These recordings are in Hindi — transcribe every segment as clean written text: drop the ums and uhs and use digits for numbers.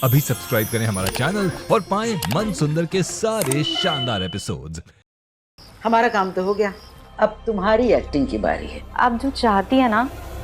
अभी सब्सक्राइब करें हमारा चैनल और पाएं मन सुंदर के सारे शानदार एपिसोड्स। हमारा काम तो हो गया, अब तुम्हारी एक्टिंग की बारी है। आप जो चाहती है ना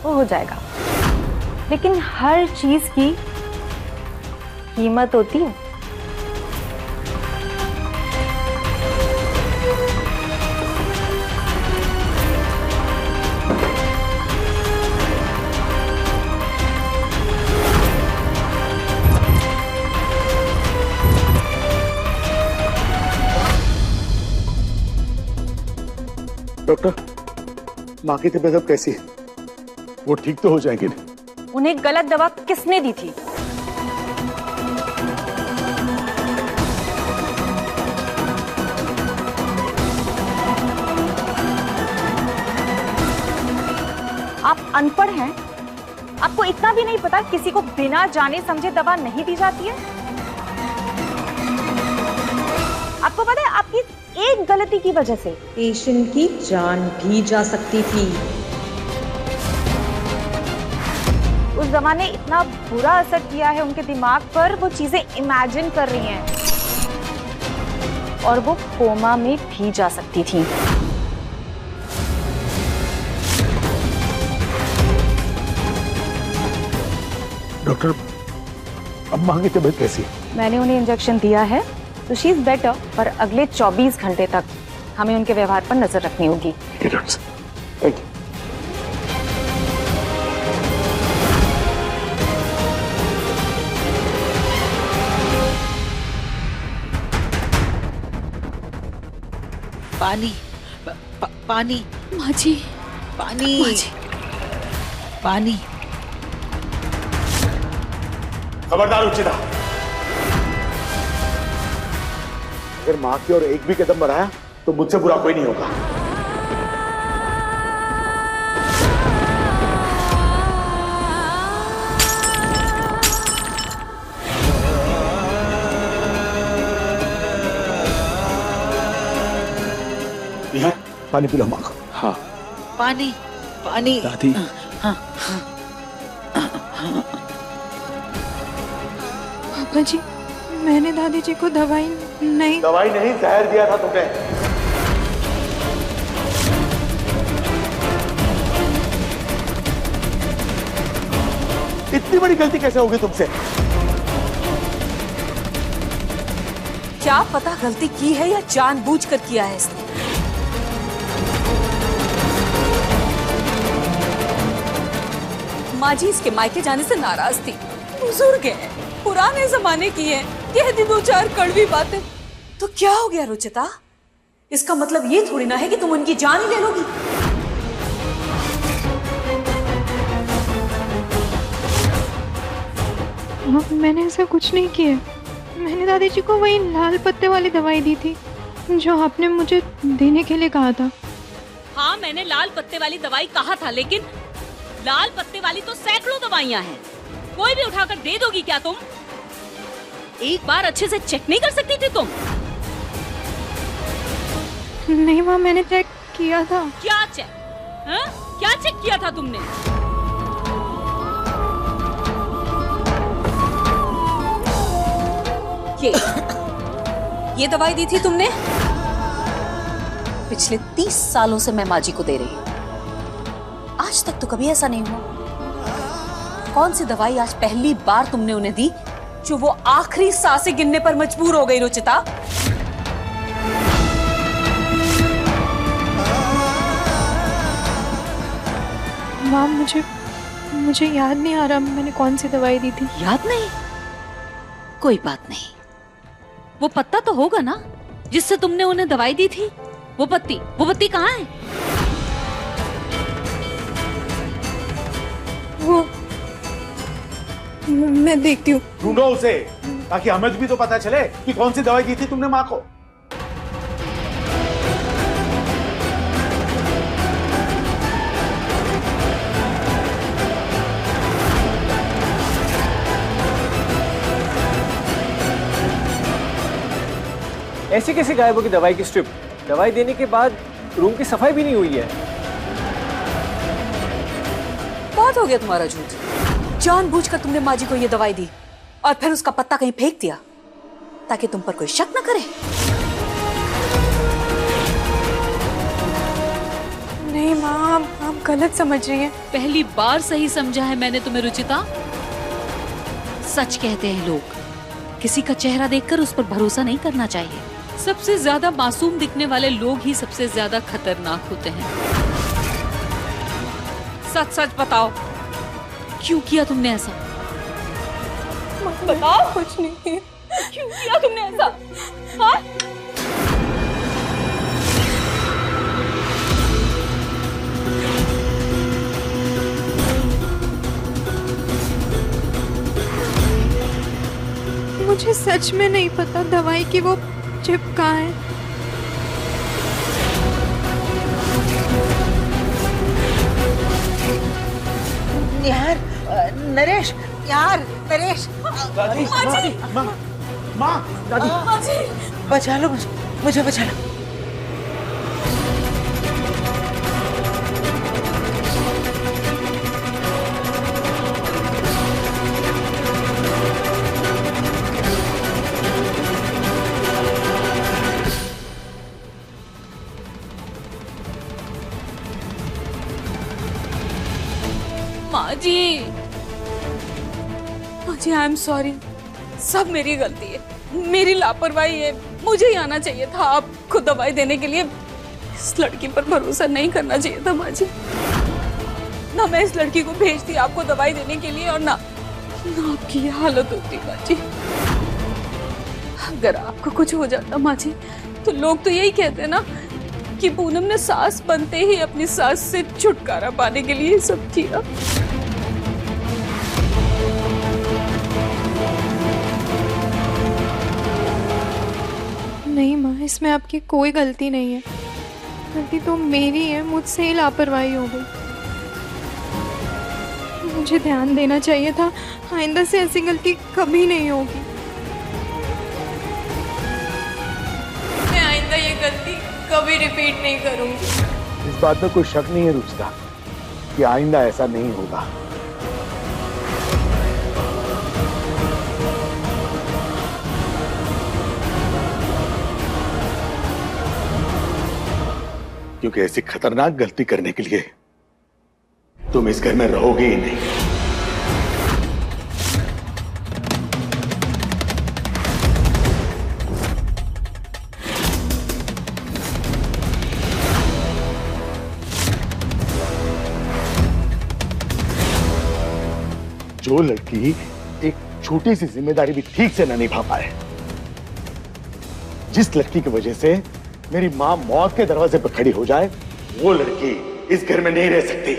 वो हो जाएगा, लेकिन हर चीज की कीमत होती है। डॉक्टर, माँ की तबीयत अब कैसी है? वो ठीक तो हो जाएंगे ना? उन्हें गलत दवा किसने दी थी? आप अनपढ़ हैं? आपको इतना भी नहीं पता किसी को बिना जाने समझे दवा नहीं दी जाती है? आपको पता है आपकी एक गलती की वजह से पेशेंट की जान भी जा सकती थी। उस दवा ने इतना बुरा असर किया है उनके दिमाग पर, वो चीजें इमेजिन कर रही हैं और वो कोमा में भी जा सकती थी। डॉक्टर, अम्मा की तबीयत कैसी है? मैंने उन्हें इंजेक्शन दिया है तो शी इज बेटर, पर अगले 24 घंटे तक हमें उनके व्यवहार पर नजर रखनी होगी। ठीक है डॉक्टर, थैंक यू। पानी पानी माँ जी, पानी माँ जी। पानी। खबरदार उचिता, अगर माँ की और एक भी कदम बढ़ाया तो मुझसे बुरा कोई नहीं होगा। यहाँ पानी पिला माँ को। हाँ पानी पानी। दादी, पापा जी, मैंने दादी जी को दवाई नहीं जहर दिया था तुमने। इतनी बड़ी गलती कैसे होगी तुमसे? क्या पता गलती की है या जानबूझकर किया है इसने। माँ जी इसके मायके जाने से नाराज थी, बुजुर्ग है, पुराने जमाने की है, कह दी दो चार कड़वी बातें तो क्या हो गया रुचिता? इसका मतलब ये थोड़ी ना है कि तुम उनकी जान ही ले लोगी। मैंने ऐसा कुछ नहीं किया। मैंने दादी जी को वही लाल पत्ते वाली दवाई दी थी जो आपने मुझे देने के लिए कहा था। हाँ, मैंने लाल पत्ते वाली दवाई कहा था, लेकिन लाल पत्ते वाली तो सैकड़ों दवाइयाँ हैं। कोई भी उठाकर दे दोगी क्या तुम? एक बार अच्छे से चेक नहीं कर सकती थी तुम? नहीं माँ, मैंने चेक किया था। क्या चेक? हाँ? क्या चेक किया था तुमने? ये दवाई दी थी तुमने? पिछले 30 सालों से मैं माँ जी को दे रही हूँ, आज तक तो कभी ऐसा नहीं हुआ। कौन सी दवाई आज पहली बार तुमने उन्हें दी जो वो आखिरी सांसें गिनने पर मजबूर हो गई रुचिता? माँ, मुझे याद नहीं आ रहा मैंने कौन सी दवाई दी थी। याद नहीं? कोई बात नहीं, वो पत्ता तो होगा ना जिससे तुमने उन्हें दवाई दी थी। वो पत्ती कहाँ है? वो मैं देखती हूँ। ढूंढो उसे, ताकि हमें भी तो पता चले कि कौन सी दवाई दी थी तुमने माँ को। ऐसे कैसे गायब होगी दवाई की स्ट्रिप? दवाई देने के बाद रूम की सफाई भी नहीं हुई है। बहुत हो गया तुम्हारा झूठ। जानबूझकर तुमने माँ जी को ये दवाई दी और फिर उसका पत्ता कहीं फेंक दिया ताकि तुम पर कोई शक न करे? नहीं माँ, आप गलत समझ रही हैं। पहली बार सही समझा है मैंने तुम्हें रुचिता। सच कहते हैं लोग, किसी का चेहरा देखकर उस पर भरोसा नहीं करना चाहिए। सबसे ज्यादा मासूम दिखने वाले लोग ही सबसे ज्यादा खतरनाक होते हैं। सच सच बताओ, क्यों किया तुमने ऐसा? बताओ। कुछ नहीं। क्यों किया तुमने ऐसा? हाँ? मुझे सच में नहीं पता दवाई की वो चिप कहाँ है। यार नरेश, यार नरेश, दादी, माँ, दादी, बचा लो मुझे बचा लो। माँ जी, आई एम सॉरी। सब मेरी गलती है, मेरी लापरवाही है। मुझे ही आना चाहिए था आपको दवाई देने के लिए। इस लड़की पर भरोसा नहीं करना चाहिए था माँ जी। ना मैं इस लड़की को भेजती आपको दवाई देने के लिए, और ना आपकी ये हालत होती माँ जी। अगर आपको कुछ हो जाता माँ जी, तो लोग तो यही कहते हैं ना कि पूनम ने सास बनते ही अपनी सास से छुटकारा पाने के लिए सब किया। नहीं माँ, इसमें आपकी कोई गलती नहीं है। गलती तो मेरी है, मुझसे ही लापरवाही हो गई। मुझे ध्यान देना चाहिए था। आइंदा से ऐसी गलती कभी नहीं होगी। मैं आइंदा ये गलती कभी रिपीट नहीं करूंगी। इस बात में कोई शक नहीं है रुचिता कि आइंदा ऐसा नहीं होगा। क्योंकि ऐसी खतरनाक गलती करने के लिए तुम इस घर में रहोगे ही नहीं। जो लड़की एक छोटी सी जिम्मेदारी भी ठीक से न निभा पाए, जिस लड़की की वजह से मेरी मां मौत के दरवाजे पर खड़ी हो जाए, वो लड़की इस घर में नहीं रह सकती।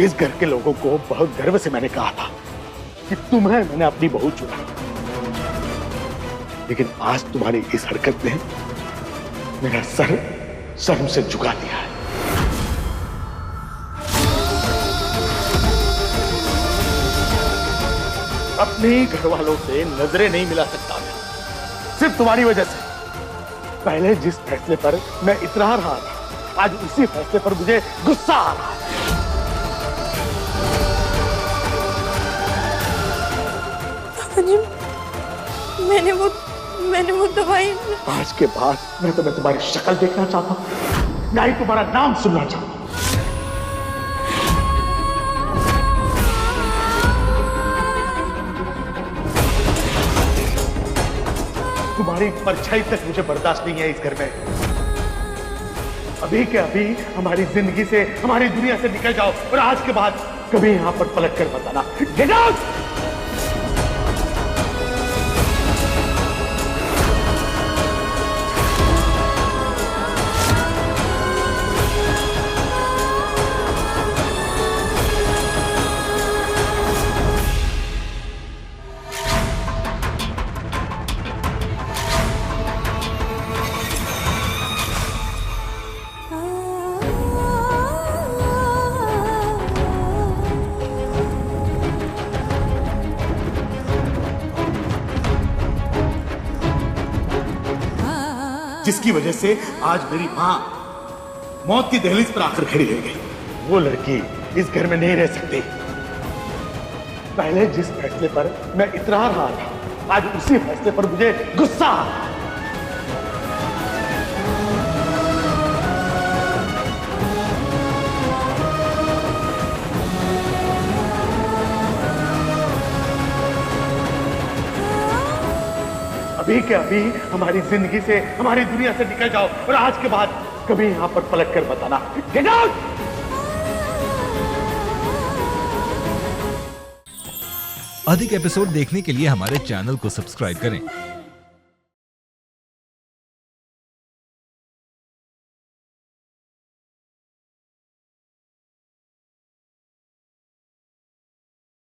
इस घर के लोगों को बहुत गर्व से मैंने कहा था कि तुम्हें मैंने अपनी बहू चुना, लेकिन आज तुम्हारी इस हरकत ने मेरा सर शर्म से झुका दिया है। अपने घर वालों से नजरें नहीं मिला सकता मैं, सिर्फ तुम्हारी वजह से। पहले जिस फैसले पर मैं इतरा रहा था, आज उसी फैसले पर मुझे गुस्सा आ रहा है। मैंने वो दवाई। आज के बाद मैं तुम्हारी शक्ल देखना चाहता हूं, ना ही तुम्हारा नाम सुनना चाहता हूं। तुम्हारी परछाई तक मुझे बर्दाश्त नहीं है इस घर में। अभी के अभी हमारी जिंदगी से, हमारी दुनिया से निकल जाओ, और आज के बाद कभी यहां पर पलट कर मत आना। Get out! जिसकी वजह से आज मेरी माँ मौत की दहलीज पर आकर खड़ी रह गई। वो लड़की इस घर में नहीं रह सकती। पहले जिस फैसले पर मैं इतरार रहा था, आज उसी फैसले पर मुझे गुस्सा आ रहा है। अभी के अभी हमारी जिंदगी से, हमारी दुनिया से निकल जाओ और आज के बाद कभी यहां पर पलट कर बताना। Get out! अधिक एपिसोड देखने के लिए हमारे चैनल को सब्सक्राइब करें